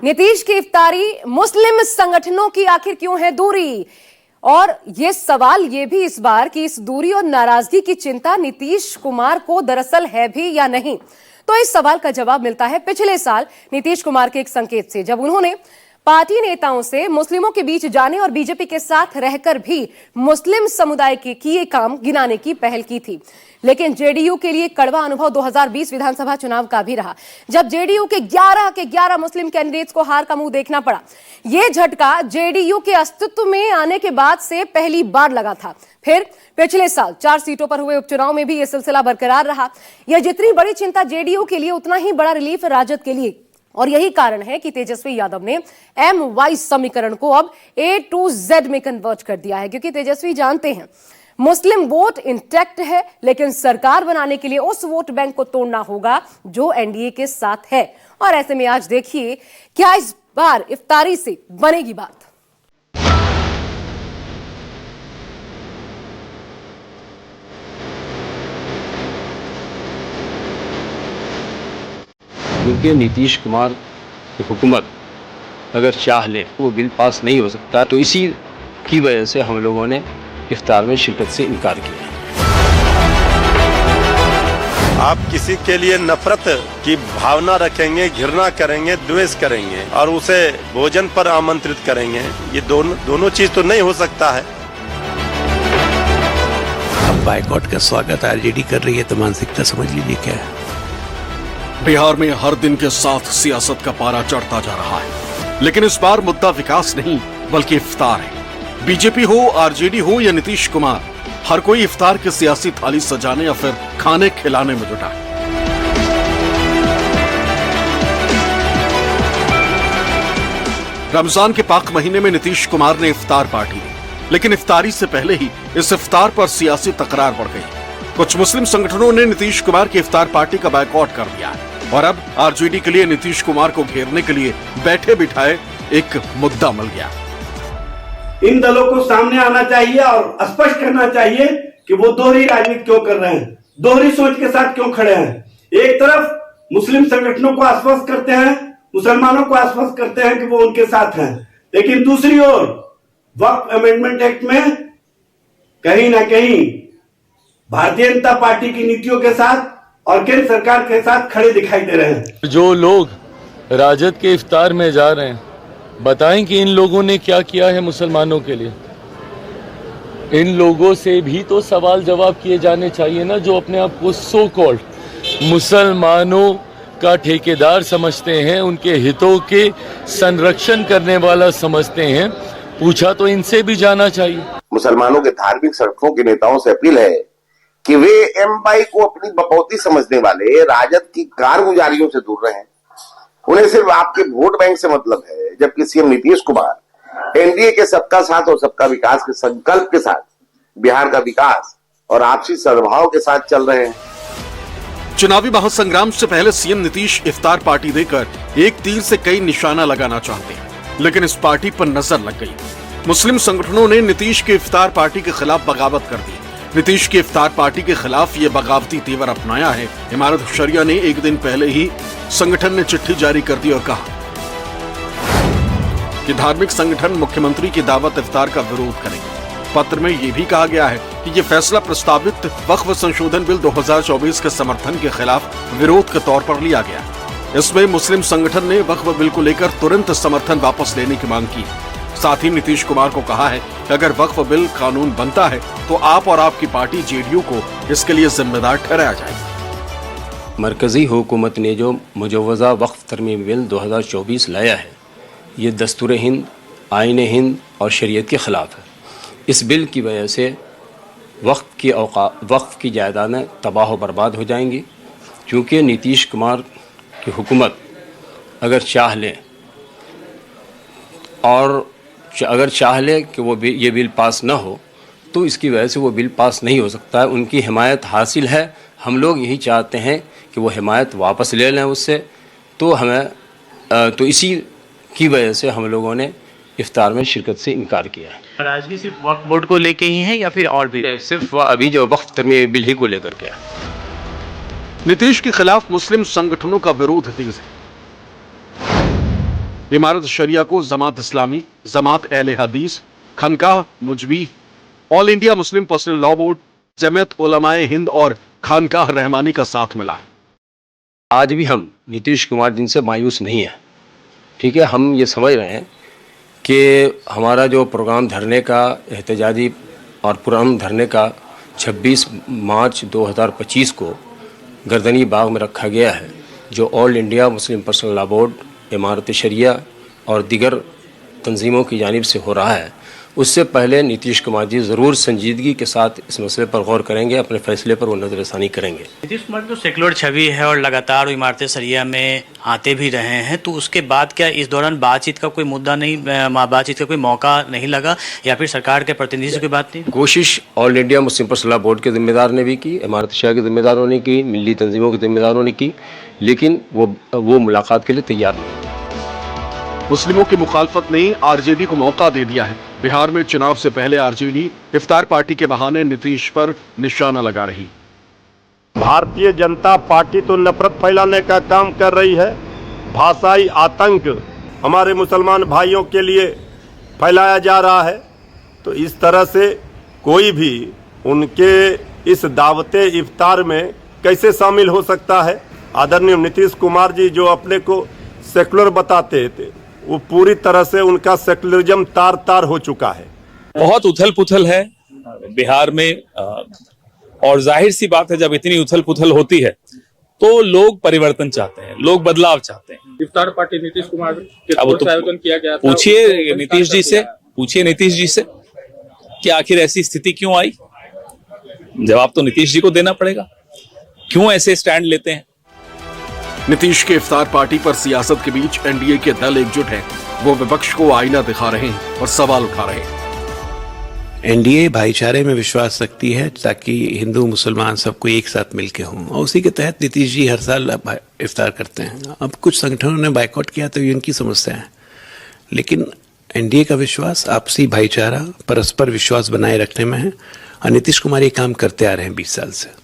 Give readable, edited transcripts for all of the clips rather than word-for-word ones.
नीतीश की इफ्तारी मुस्लिम संगठनों की आखिर क्यों है दूरी? और ये सवाल ये भी इस बार कि इस दूरी और नाराजगी की चिंता नीतीश कुमार को दरअसल है भी या नहीं। तो इस सवाल का जवाब मिलता है पिछले साल नीतीश कुमार के एक संकेत से, जब उन्होंने पार्टी नेताओं से मुस्लिमों के बीच जाने और बीजेपी के साथ रहकर भी मुस्लिम समुदाय के किए काम गिनाने की पहल की थी। लेकिन जेडीयू के लिए कड़वा अनुभव 2020 विधानसभा चुनाव का भी रहा, जब जेडीयू के 11 मुस्लिम कैंडिडेट्स को हार का मुंह देखना पड़ा। यह झटका जेडीयू के अस्तित्व में आने के बाद से पहली बार लगा था। फिर पिछले साल 4 सीटों पर हुए उपचुनाव में भी यह सिलसिला बरकरार रहा। यह जितनी बड़ी चिंता जेडीयू के लिए, उतना ही बड़ा रिलीफ राजद के लिए। और यही कारण है कि तेजस्वी यादव ने MY समीकरण को अब A to Z में कन्वर्ट कर दिया है, क्योंकि तेजस्वी जानते हैं मुस्लिम वोट इंटैक्ट है, लेकिन सरकार बनाने के लिए उस वोट बैंक को तोड़ना होगा जो एनडीए के साथ है। और ऐसे में आज देखिए क्या इस बार इफ्तारी से बनेगी बात। क्योंकि नीतीश कुमार की हुकूमत अगर चाह ले वो बिल पास नहीं हो सकता, तो इसी की वजह से हम लोगों ने इफ्तार में शिरकत से इनकार किया। आप किसी के लिए नफरत की भावना रखेंगे, घृणा करेंगे, द्वेष करेंगे और उसे भोजन पर आमंत्रित करेंगे, ये दोनों चीज तो नहीं हो सकता है। अब बाइकॉट का स्वागत आरजेडी कर रही है, तो मानसिकता समझ लीजिए क्या है। बिहार में हर दिन के साथ सियासत का पारा चढ़ता जा रहा है, लेकिन इस बार मुद्दा विकास नहीं बल्कि इफ्तार है। बीजेपी हो, आरजेडी हो या नीतीश कुमार, हर कोई इफ्तार की सियासी थाली सजाने या फिर खाने खिलाने में जुटा है। रमजान के पाक महीने में नीतीश कुमार ने इफ्तार पार्टी दी, लेकिन इफ्तारी से पहले ही इस इफ्तार पर सियासी तकरार बढ़ गई। कुछ मुस्लिम संगठनों ने नीतीश कुमार की इफ्तार पार्टी का बायकॉट कर दिया है और अब आरजेडी के लिए नीतीश कुमार को घेरने के लिए बैठे बिठाए एक मुद्दा मिल गया। इन दलों को सामने आना चाहिए और स्पष्ट करना चाहिए कि वो दोहरी राजनीति क्यों कर रहे हैं, दोहरी सोच के साथ क्यों खड़े हैं। एक तरफ मुस्लिम संगठनों को आश्वस्त करते हैं, मुसलमानों को आश्वस्त करते हैं कि वो उनके साथ हैं, लेकिन दूसरी ओर वक्फ अमेंडमेंट एक्ट में कहीं ना कहीं भारतीय जनता पार्टी की नीतियों के साथ और केंद्र सरकार के साथ खड़े दिखाई दे रहे हैं। जो लोग राजद के इफ्तार में जा रहे हैं, बताएं कि इन लोगों ने क्या किया है मुसलमानों के लिए। इन लोगों से भी तो सवाल जवाब किए जाने चाहिए ना, जो अपने आप को सो कॉल्ड मुसलमानों का ठेकेदार समझते हैं, उनके हितों के संरक्षण करने वाला समझते हैं। पूछा तो इनसे भी जाना चाहिए। मुसलमानों के धार्मिक संगठनों के नेताओं से अपील है कि वे MY को अपनी बपौती समझने वाले राजद की कारगुजारियों से दूर रहें। उन्हें सिर्फ आपके वोट बैंक से मतलब है, जबकि सीएम नीतीश कुमार एनडीए के सबका साथ और सबका विकास के संकल्प के साथ बिहार का विकास और आपसी सद्भाव के साथ चल रहे हैं। चुनावी महासंग्राम से पहले सीएम नीतीश इफ्तार पार्टी देकर एक तीर से कई निशाना लगाना चाहते हैं, लेकिन इस पार्टी पर नजर लग गई। मुस्लिम संगठनों ने नीतीश की इफ्तार पार्टी के खिलाफ बगावत कर दी। नीतीश की इफ्तार पार्टी के खिलाफ ये बगावती तेवर अपनाया है। इमारत शरिया ने एक दिन पहले ही संगठन ने चिट्ठी जारी कर दी और कहा कि धार्मिक संगठन मुख्यमंत्री की दावत इफ्तार का विरोध करेंगे। पत्र में यह भी कहा गया है कि ये फैसला प्रस्तावित वक्फ संशोधन बिल 2024 के समर्थन के खिलाफ विरोध के तौर पर लिया गया। इसमें मुस्लिम संगठन ने वक्फ बिल को लेकर तुरंत समर्थन वापस लेने की मांग की। साथ ही नीतीश कुमार को कहा है कि अगर वक्फ बिल कानून बनता है तो आप और आपकी पार्टी जेडीयू को इसके लिए जिम्मेदार ठहराया जाएगा। मरकजी हुकूमत ने जो मुजव्वज़ा वक्फ तरमीम बिल 2024 लाया है, ये दस्तूर हिंद, आईन हिंद और शरीयत के ख़िलाफ़ है। इस बिल की वजह से वक्फ की जायदादें तबाह बर्बाद हो जाएंगी, क्योंकि नीतीश कुमार की हुकूमत अगर चाह ले कि वो ये बिल पास ना हो, तो इसकी वजह से वो बिल पास नहीं हो सकता है। उनकी हिमायत हासिल है, हम लोग यही चाहते हैं कि वो हिमायत वापस ले लें उससे। तो इसी की वजह से हम लोगों ने इफ्तार में शिरकत से इनकार किया है। नाराजगी सिर्फ वक्फ बोर्ड को लेके ही है या फिर और भी? सिर्फ अभी जो वक्फ तरमीम बिल ही को लेकर के। नीतीश के खिलाफ मुस्लिम संगठनों का विरोध तेज है। इमारत शरिया को Jamaat Islami, Jamaat Ahle Hadees, Khanqah Mujibia, All India Muslim Personal Law Board, Jamiat Ulama Hind और खानकाह रहमानी का साथ मिला है। आज भी हम नीतीश कुमार जी से मायूस नहीं है। ठीक है, हम ये समझ रहे हैं कि हमारा जो प्रोग्राम धरने का एहतजाजी और प्रोग्राम धरने का 26 मार्च 2025 को गर्दनी बाग में रखा गया है, जो all India Muslim Personal Law board, इमारत शरिया और दीगर तंजीमों की जानिब से हो रहा है, उससे पहले नीतीश कुमार जी ज़रूर संजीदगी के साथ इस मसले पर गौर करेंगे, अपने फैसले पर वो नज़रसानी करेंगे। नीतीश कुमार की तो सेकुलर छवि है और लगातार वो इमारत शरिया में आते भी रहे हैं, तो उसके बाद क्या इस दौरान बातचीत का कोई मुद्दा नहीं, बातचीत का कोई मौका नहीं लगा, या फिर सरकार के प्रतिनिधि से कोई बात नहीं? कोशिश all India Muslim Personal Law board के जिम्मेदार ने भी की, इमारत शरिया के जिम्मेदारों ने की, मिली तंजीमों के जिम्मेदारों ने की, लेकिन वो मुलाकात के लिए तैयार नहीं। मुस्लिमों की मुखालफत ने आरजेडी को मौका दे दिया है। बिहार में चुनाव से पहले आरजेडी इफ्तार पार्टी के बहाने नीतीश पर निशाना लगा रही। भारतीय जनता पार्टी तो नफरत फैलाने का काम कर रही है, भाषाई आतंक हमारे मुसलमान भाइयों के लिए फैलाया जा रहा है। तो इस तरह से कोई भी उनके इस दावते इफ्तार में कैसे शामिल हो सकता है? आदरणीय नीतीश कुमार जी जो अपने को सेकुलर बताते थे, वो पूरी तरह से उनका सेकुलरिज्म तार तार हो चुका है। बहुत उथल पुथल है बिहार में, और जाहिर सी बात है जब इतनी उथल पुथल होती है तो लोग परिवर्तन चाहते हैं, लोग बदलाव चाहते हैं। इफ्तार पार्टी नीतीश कुमार के तरफ से आयोजन किया गया था। पूछिए नीतीश जी से कि आखिर ऐसी स्थिति क्यों आई। जवाब तो नीतीश जी को देना पड़ेगा, क्यों ऐसे स्टैंड लेते हैं। नीतीश के इफ्तार पार्टी पर सियासत के बीच एनडीए के दल एकजुट हैं। वो विपक्ष को आईना दिखा रहे हैं और सवाल उठा रहे हैं। एनडीए भाईचारे में विश्वास रखती है ताकि हिंदू मुसलमान सबको एक साथ मिलके हों, और उसी के तहत नीतीश जी हर साल इफ्तार करते हैं। अब कुछ संगठनों ने बाइकआउट किया तो ये उनकी समस्या है, लेकिन एनडीए का विश्वास आपसी भाईचारा, परस्पर विश्वास बनाए रखने में है, और नीतीश कुमार ये काम करते आ रहे हैं 20 साल से।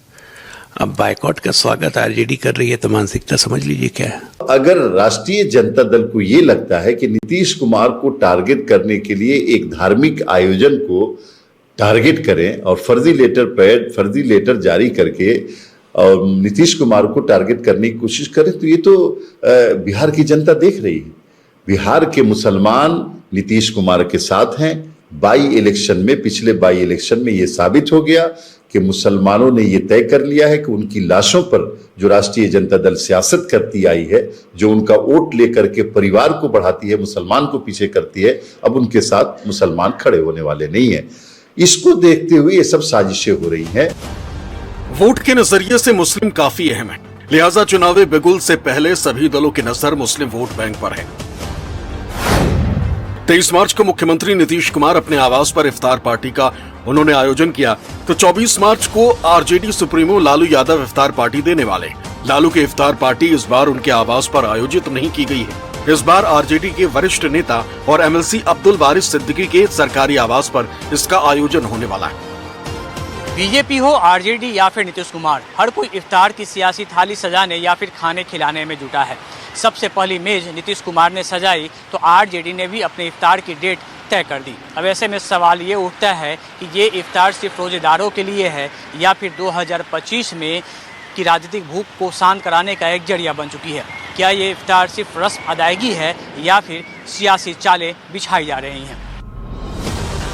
अब बाइकआउट का स्वागत आरजेडी कर रही है तो मानसिकता समझ लीजिए क्या है। अगर राष्ट्रीय जनता दल को ये लगता है कि नीतीश कुमार को टारगेट करने के लिए एक धार्मिक आयोजन को टारगेट करें और फर्जी लेटर जारी करके और नीतीश कुमार को टारगेट करने की कोशिश करें, तो ये तो बिहार की जनता देख रही है। बिहार के मुसलमान नीतीश कुमार के साथ हैं। पिछले बाई इलेक्शन में ये साबित हो गया कि मुसलमानों ने ये तय कर लिया है कि उनकी लाशों पर जो राष्ट्रीय जनता दल सियासत करती आई है, जो उनका वोट लेकर के परिवार को बढ़ाती है, मुसलमान को पीछे करती है, अब उनके साथ मुसलमान खड़े होने वाले नहीं है। इसको देखते हुए ये सब साजिशें हो रही हैं। वोट के नजरिए से मुस्लिम काफी अहम है, लिहाजा चुनावी बिगुल से पहले सभी दलों की नजर मुस्लिम वोट बैंक पर है। 23 मार्च को मुख्यमंत्री नीतीश कुमार अपने आवास पर इफ्तार पार्टी का उन्होंने आयोजन किया, तो 24 मार्च को आरजेडी सुप्रीमो लालू यादव इफ्तार पार्टी देने वाले। लालू की इफ्तार पार्टी इस बार उनके आवास पर आयोजित नहीं की गई है। इस बार आरजेडी के वरिष्ठ नेता और एमएलसी अब्दुल वारिस सिद्दीकी के सरकारी आवास पर इसका आयोजन होने वाला है। बीजेपी हो, आरजेडी या फिर नीतीश कुमार, हर कोई इफ्तार की सियासी थाली सजाने या फिर खाने खिलाने में जुटा है। सबसे पहली मेज नीतीश कुमार ने सजाई तो आरजेडी ने भी अपने इफ्तार की डेट तय कर दी। अब ऐसे में सवाल ये उठता है कि ये इफ्तार सिर्फ रोजेदारों के लिए है या फिर 2025 में की राजनीतिक भूख को शांत कराने का एक जरिया बन चुकी है। क्या ये इफ्तार सिर्फ रस्म अदायगी है या फिर सियासी चालें बिछाई जा रही हैं?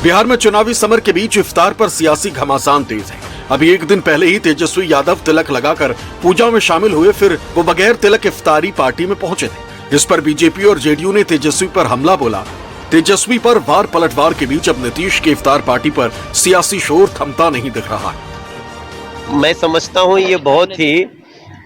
बिहार में चुनावी समर के बीच इफ्तार पर सियासी घमासान तेज है। अभी एक दिन पहले ही तेजस्वी यादव तिलक लगाकर पूजा में शामिल हुए, फिर वो बगैर तिलक इफ्तारी पार्टी में पहुंचे थे। इस पर बीजेपी और जेडीयू ने तेजस्वी पर हमला बोला। तेजस्वी पर वार पलटवार के बीच अब नीतीश की इफ्तार पार्टी पर सियासी शोर थमता नहीं दिख रहा है। मैं समझता हूँ ये बहुत ही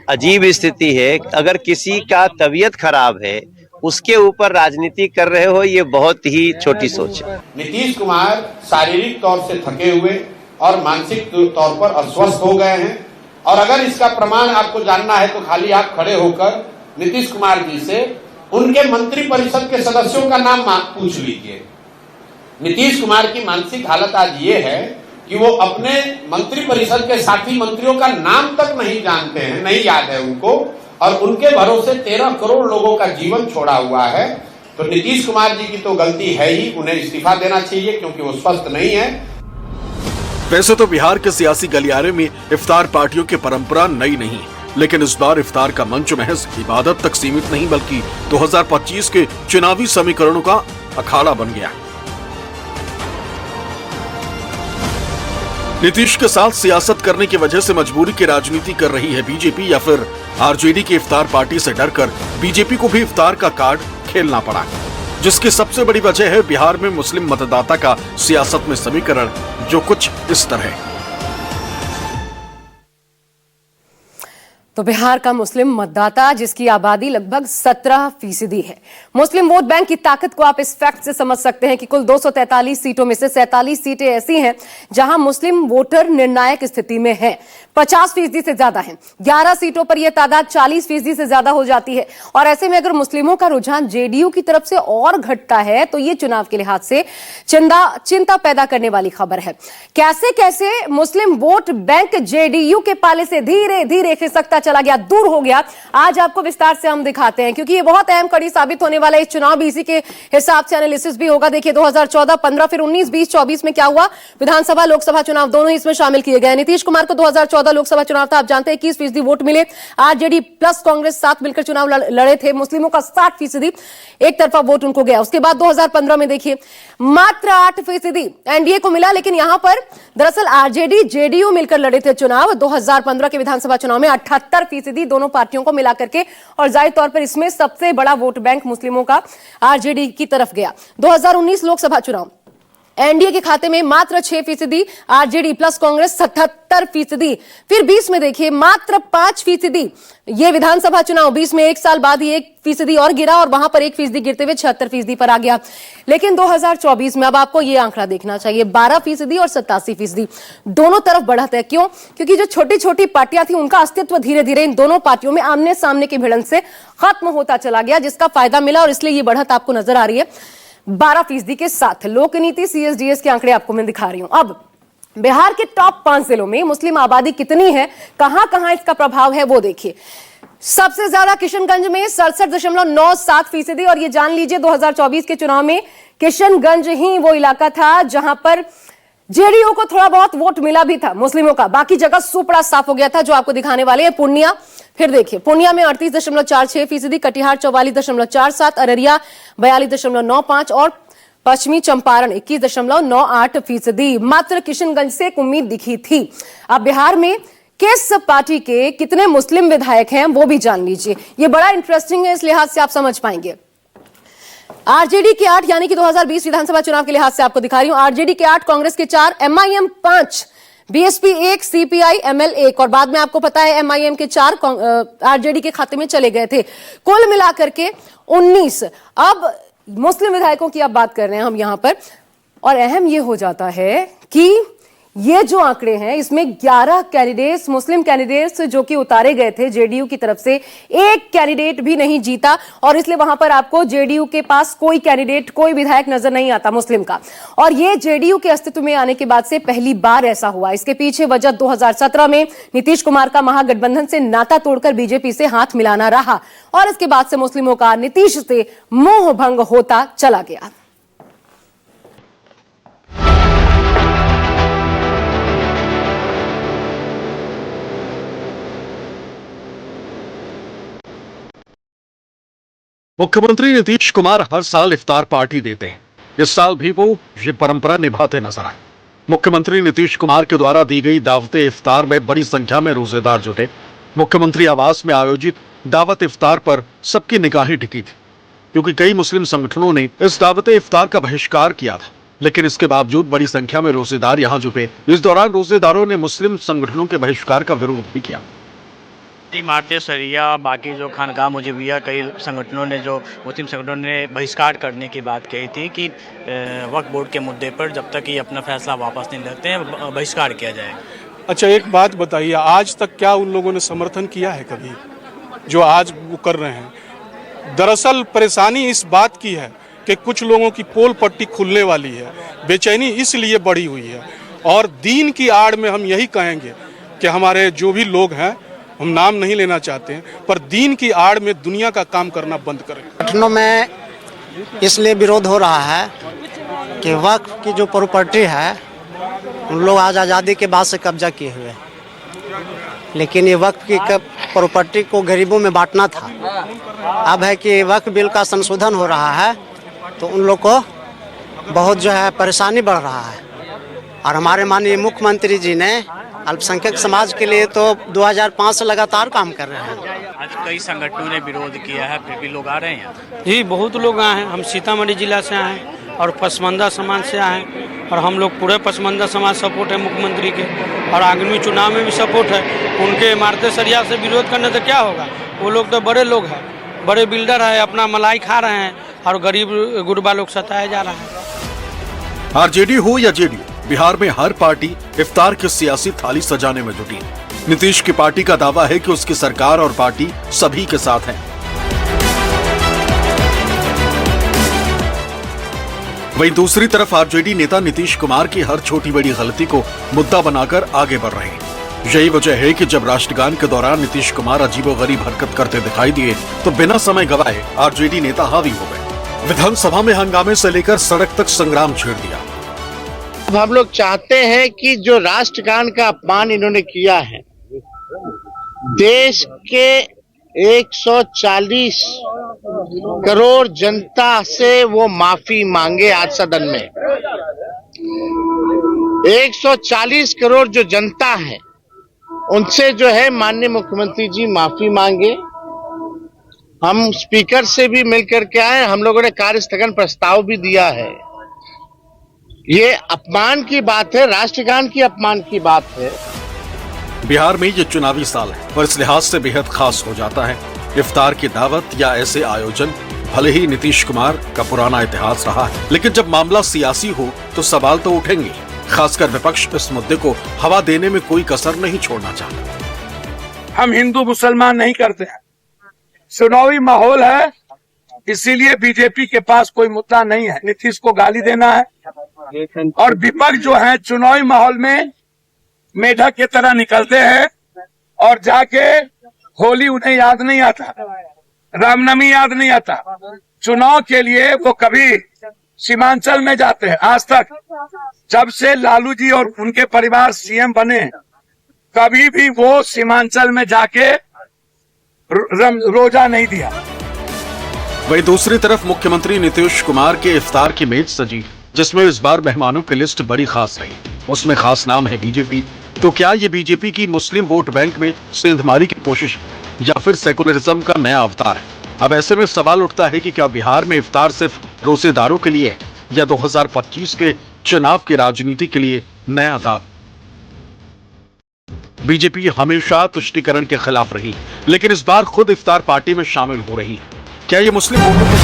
अजीब स्थिति है। अगर किसी का तबीयत खराब है उसके ऊपर राजनीति कर रहे हो, ये बहुत ही छोटी सोच है। नीतीश कुमार शारीरिक तौर से थके हुए और मानसिक तौर पर अस्वस्थ हो गए हैं, और अगर इसका प्रमाण आपको जानना है तो खाली आप खड़े होकर नीतीश कुमार जी से उनके मंत्री परिषद के सदस्यों का नाम पूछ लीजिए। नीतीश कुमार की मानसिक हालत आज ये है कि वो अपने मंत्री परिषद के साथी मंत्रियों का नाम तक नहीं जानते हैं, नहीं याद है उनको, और उनके भरोसे 13 करोड़ लोगों का जीवन छोड़ा हुआ है। तो नीतीश कुमार जी की तो गलती है ही, उन्हें इस्तीफा देना चाहिए क्योंकि वो स्वस्थ नहीं है। वैसे तो बिहार के सियासी गलियारे में इफ्तार पार्टियों की परंपरा नई नहीं, लेकिन इस बार इफ्तार का मंच महज इबादत तक सीमित नहीं बल्कि 2025 के चुनावी समीकरणों का अखाड़ा बन गया। नीतीश के साथ सियासत करने की वजह से मजबूरी की राजनीति कर रही है बीजेपी, या फिर आरजेडी की इफ्तार पार्टी से डरकर बीजेपी को भी इफ्तार का कार्ड खेलना पड़ा, जिसकी सबसे बड़ी वजह है बिहार में मुस्लिम मतदाता का सियासत में समीकरण, जो कुछ इस तरह है। तो बिहार का मुस्लिम मतदाता, जिसकी आबादी लगभग 17% है। मुस्लिम वोट बैंक की ताकत को आप इस फैक्ट से समझ सकते हैं कि कुल 243 सीटों में से 47 सीटें ऐसी हैं जहां मुस्लिम वोटर निर्णायक स्थिति में हैं। 50% से ज्यादा है। 11 सीटों पर यह तादाद 40% से ज्यादा हो जाती है। और ऐसे में अगर मुस्लिमों का रुझान जेडीयू की तरफ से और घटता है तो ये चुनाव के लिहाज से चिंता पैदा करने वाली खबर है। कैसे कैसे मुस्लिम वोट बैंक जेडीयू के पाले से धीरे धीरे खिसकता चला गया, दूर हो गया, आज आपको विस्तार से हम दिखाते हैं, क्योंकि ये बहुत अहम कड़ी साबित होने वाला है। इस चुनाव भी इसी के हिसाब से एनालिसिस भी होगा। देखिए 2014, 15, फिर 19, 20, 24 में क्या हुआ। विधानसभा लोकसभा चुनाव दोनों ही इसमें शामिल किए गए। नीतीश कुमार को 2014 लोकसभा चुनाव था, आप जानते हैं 21% वोट मिले। आरजेडी प्लस कांग्रेस साथ मिलकर चुनाव लड़े थे। मुस्लिमों का 60% एक तरफा वोट उनको गया। उसके बाद 2015 में देखिए मात्र 8% एनडीए को मिला, लेकिन यहां पर दरअसल आरजेडी जेडीयू मिलकर लड़े थे चुनाव। 2015 के विधानसभा चुनाव में 78% दोनों पार्टियों को मिला करके, और जाहिर तौर पर इसमें सबसे बड़ा वोट बैंक मुस्लिमों का आरजेडी की तरफ गया। 2019 लोकसभा चुनाव, एनडीए के खाते में मात्र 6%, आरजेडी प्लस कांग्रेस 77%। फिर 20 में देखिए मात्र 5%। ये विधानसभा चुनाव 20 में एक साल बाद ही 1% और गिरा, और वहां पर 1% गिरते हुए 76% पर आ गया। लेकिन 2024 में अब आपको ये आंकड़ा देखना चाहिए, 12% और 87%, दोनों तरफ बढ़त है। क्यों? क्योंकि जो छोटी छोटी पार्टियां थी उनका अस्तित्व धीरे धीरे इन दोनों पार्टियों में आमने सामने की भिड़ंत से खत्म होता चला गया, जिसका फायदा मिला, और इसलिए ये बढ़त आपको नजर आ रही है 12% के साथ। लोकनीति सीएसडीएस के आंकड़े आपको मैं दिखा रही हूं। अब बिहार के टॉप 5 जिलों में मुस्लिम आबादी कितनी है, कहां कहां इसका प्रभाव है, वो देखिए। सबसे ज्यादा किशनगंज में 67.97%, और ये जान लीजिए 2024 के चुनाव में किशनगंज ही वो इलाका था जहां पर जेडीयू को थोड़ा बहुत वोट मिला भी था मुस्लिमों का। बाकी जगह सुपड़ा साफ हो गया था, जो आपको दिखाने वाले हैं। पूर्णिया, फिर देखिए पूर्णिया में 38.46%, कटिहार 44.47%, अररिया 42.95% और पश्चिमी चंपारण 21.98%। मात्र किशनगंज से एक उम्मीद दिखी थी। अब बिहार में किस पार्टी के कितने मुस्लिम विधायक हैं वो भी जान लीजिए। ये बड़ा इंटरेस्टिंग है, इस लिहाज से आप समझ पाएंगे। आरजेडी के 8, यानी कि 2020 विधानसभा चुनाव के लिहाज से आपको दिखा रही हूं। आरजेडी के 8, कांग्रेस के 4, एमआईएम 5, बीएसपी 1, सीपीआई एमएल 1, और बाद में आपको पता है एमआईएम के 4 आरजेडी के खाते में चले गए थे। कुल मिलाकर के 19। अब मुस्लिम विधायकों की अब बात कर रहे हैं हम यहां पर, और अहम यह हो जाता है कि ये जो आंकड़े हैं इसमें 11 कैंडिडेट्स, मुस्लिम कैंडिडेट्स जो कि उतारे गए थे जेडीयू की तरफ से, एक कैंडिडेट भी नहीं जीता, और इसलिए वहां पर आपको जेडीयू के पास कोई कैंडिडेट, कोई विधायक नजर नहीं आता मुस्लिम का। और ये जेडीयू के अस्तित्व में आने के बाद से पहली बार ऐसा हुआ। इसके पीछे वजह 2017 में नीतीश कुमार का महागठबंधन से नाता तोड़कर बीजेपी से हाथ मिलाना रहा, और इसके बाद से मुस्लिमों का नीतीश से मोह भंग होता चला गया। मुख्यमंत्री नीतीश कुमार हर साल इफ्तार पार्टी देते हैं। इस साल भी वो ये परंपरा निभाते नजर आए। मुख्यमंत्री नीतीश कुमार के द्वारा दी गई दावते इफ्तार में बड़ी संख्या में रोजेदार जुटे। मुख्यमंत्री आवास में आयोजित दावत इफ्तार पर सबकी निगाहें टिकी थी, क्योंकि कई मुस्लिम संगठनों ने इस दावत इफ्तार का बहिष्कार किया था, लेकिन इसके बावजूद बड़ी संख्या में रोजेदार यहाँ जुटे। इस दौरान रोजेदारों ने मुस्लिम संगठनों के बहिष्कार का विरोध भी किया। इमारतें सरिया, बाकी जो खानकाह मुजिबिया, कई संगठनों ने, जो मुस्लिम संगठनों ने बहिष्कार करने की बात कही थी कि वक्फ बोर्ड के मुद्दे पर जब तक ये अपना फैसला वापस नहीं लेते हैं बहिष्कार किया जाएगा। अच्छा, एक बात बताइए, आज तक क्या उन लोगों ने समर्थन किया है कभी जो आज वो कर रहे हैं? दरअसल परेशानी इस बात की है कि कुछ लोगों की पोल पट्टी खुलने वाली है, बेचैनी इसलिए बढ़ी हुई है। और दीन की आड़ में हम यही कहेंगे कि हमारे जो भी लोग हैं, हम नाम नहीं लेना चाहते हैं, पर दीन की आड़ में दुनिया का काम करना बंद करें। संगठनों में इसलिए विरोध हो रहा है कि वक्फ की जो प्रॉपर्टी है उन लोग आज आज़ादी के बाद से कब्जा किए हुए हैं, लेकिन ये वक्फ की प्रॉपर्टी को गरीबों में बांटना था। अब है कि वक्फ बिल का संशोधन हो रहा है तो उन लोग को बहुत जो है परेशानी बढ़ रहा है। और हमारे माननीय मुख्यमंत्री जी ने अल्पसंख्यक समाज के लिए तो 2005 से लगातार काम कर रहे हैं। आज कई संगठनों ने विरोध किया है, फिर भी लोग आ रहे हैं। जी बहुत लोग आए हैं, हम सीतामढ़ी जिला से आए हैं और पसमानदा समाज से आए हैं, और हम लोग पूरे पसमानदा समाज सपोर्ट है मुख्यमंत्री के, और आगामी चुनाव में भी सपोर्ट है। उनके इमारतें सरिया से विरोध करने से क्या होगा? वो लोग तो बड़े लोग हैं, बड़े बिल्डर है, अपना मलाई खा रहे हैं और गरीब गुरबा लोग सताए जा रहे हैं। आरजेडी हो या जेडीयू, बिहार में हर पार्टी इफ्तार की सियासी थाली सजाने में जुटी है। नीतीश की पार्टी का दावा है कि उसकी सरकार और पार्टी सभी के साथ है। वहीं दूसरी तरफ आरजेडी नेता नीतीश कुमार की हर छोटी बड़ी गलती को मुद्दा बनाकर आगे बढ़ रहे हैं। यही वजह है कि जब राष्ट्रगान के दौरान नीतीश कुमार अजीबोगरीब हरकत करते दिखाई दिए तो बिना समय गवाए आरजेडी नेता हावी हो गए। विधानसभा में हंगामे से लेकर सड़क तक संग्राम छेड़ दिया। अब हम लोग चाहते हैं कि जो राष्ट्रगान का अपमान इन्होंने किया है, देश के 140 करोड़ जनता से वो माफी मांगे। आज सदन में 140 करोड़ जो जनता है उनसे जो है माननीय मुख्यमंत्री जी माफी मांगे। हम स्पीकर से भी मिलकर के आए, हम लोगों ने कार्य स्थगन प्रस्ताव भी दिया है। ये अपमान की बात है, राष्ट्रगान की अपमान की बात है। बिहार में ये चुनावी साल है और इस लिहाज से बेहद खास हो जाता है। इफ्तार की दावत या ऐसे आयोजन भले ही नीतीश कुमार का पुराना इतिहास रहा है, लेकिन जब मामला सियासी हो तो सवाल तो उठेंगे। खासकर विपक्ष इस मुद्दे को हवा देने में कोई कसर नहीं छोड़ना चाहता। हम हिंदू मुसलमान नहीं करते हैं, चुनावी माहौल है, इसीलिए बीजेपी के पास कोई मुद्दा नहीं है नीतीश को गाली देना है। और विपक्ष जो है चुनावी माहौल में मेढक की तरह निकलते हैं और जाके होली उन्हें याद नहीं आता, रामनवमी याद नहीं आता। चुनाव के लिए वो कभी सीमांचल में जाते हैं। आज तक जब से लालू जी और उनके परिवार सीएम बने, कभी भी वो सीमांचल में जाके रोजा नहीं दिया। वहीं दूसरी तरफ मुख्यमंत्री नीतीश कुमार के इफ्तार की मेज सजी, जिसमें इस बार मेहमानों की लिस्ट बड़ी खास रही। उसमें खास नाम है बीजेपी। तो क्या ये बीजेपी की मुस्लिम वोट बैंक में सेंधमारी की कोशिश या फिर सेकुलरिज्म का नया अवतार है? अब ऐसे में सवाल उठता है कि क्या बिहार में इफ्तार सिर्फ रोजेदारों के लिए है या 2025 के चुनाव की राजनीति के लिए नया दाव? बीजेपी हमेशा तुष्टीकरण के खिलाफ रही, लेकिन इस बार खुद इफ्तार पार्टी में शामिल हो रही है। क्या ये मुस्लिम वोटों